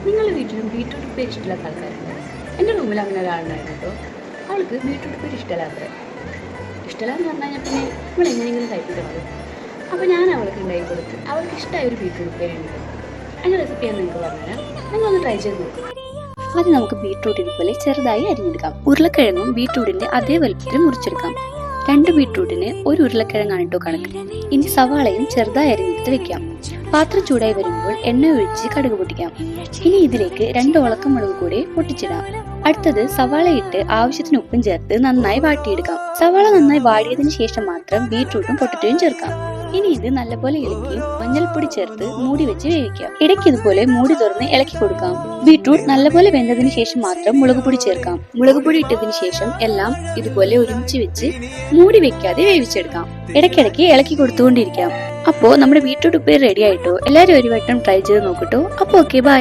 നിങ്ങളുടെ വീട്ടിലും ബീട്രൂട്ട് ഉപ്പേരി ഇഷ്ടമില്ലാത്ത ആൾക്കാരുണ്ട്. എൻ്റെ റൂമിൽ അങ്ങനെ ഒരാളുണ്ടായിരുന്നു കേട്ടോ. അവൾക്ക് ബീട്രൂട്ട് ഉപ്പേരി ഇഷ്ടമില്ലാത്തത്. ഇഷ്ടമില്ലാന്ന് പറഞ്ഞു കഴിഞ്ഞാൽ പിന്നെ നമ്മൾ എങ്ങനെയെങ്കിലും കഴിപ്പിക്കണത്. അപ്പോൾ ഞാൻ അവൾക്ക് ഉണ്ടാക്കി കൊടുത്ത് അവൾക്ക് ഇഷ്ടമായ ഒരു ബീട്രൂട്ട് ഉപ്പേരി ഉണ്ട്. അതിൻ്റെ റെസിപ്പി ഞാൻ നിങ്ങൾക്ക് പറഞ്ഞുതരാം. നിങ്ങളൊന്ന് ട്രൈ ചെയ്ത് നോക്കുക. ആദ്യം നമുക്ക് ബീട്രൂട്ട് ഇതുപോലെ ചെറുതായി അരിഞ്ഞെടുക്കാം. ഉരുളക്കിഴങ്ങും ബീട്രൂട്ടിന്റെ അതേ വലുപ്പത്തിൽ മുറിച്ചെടുക്കാം. 2 ബീട്രൂട്ടിന് 1 ഉരുളക്കിഴങ്ങാണ് കേട്ടോ കണക്ക്. ഇനി സവാളയും ചെറുതായി അരിഞ്ഞെടുത്ത് വെക്കാം. പാത്രം ചൂടായി വരുമ്പോൾ എണ്ണ ഒഴിച്ച് കടുക് പൊട്ടിക്കാം. ഇനി ഇതിലേക്ക് 2 ഉണക്കമുളക് കൂടി പൊട്ടിച്ചിടാം. അടുത്തത് സവാള ഇട്ട് ആവശ്യത്തിന് ഉപ്പും ചേർത്ത് നന്നായി വാട്ടിയെടുക്കാം. സവാള നന്നായി വാടിയതിനു ശേഷം മാത്രം ബീട്രൂട്ടും പൊട്ടറ്റോയും ചേർക്കാം. ഇനി ഇത് നല്ലപോലെ ഇളക്കി മഞ്ഞൾപ്പൊടി ചേർത്ത് മൂടി വെച്ച് വേവിക്കാം. ഇടയ്ക്ക് ഇതുപോലെ മൂടി തുറന്ന് ഇളക്കി കൊടുക്കാം. ബീട്രൂട്ട് നല്ലപോലെ വെന്തതിന് ശേഷം മാത്രം മുളക് പൊടി ചേർക്കാം. മുളക് പൊടി ഇട്ടതിന് ശേഷം എല്ലാം ഇതുപോലെ ഒരുമിച്ച് വെച്ച് മൂടി വെക്കാതെ വേവിച്ചെടുക്കാം. ഇടയ്ക്കിടയ്ക്ക് ഇളക്കി കൊടുത്തുകൊണ്ടിരിക്കാം. അപ്പോ നമ്മുടെ ബീട്രൂട്ട് ഉപ്പേരി റെഡി ആയിട്ടോ. എല്ലാവരും ഒരു വട്ടം ട്രൈ ചെയ്ത് നോക്കട്ടോ. അപ്പൊ ഓക്കെ, ബൈ.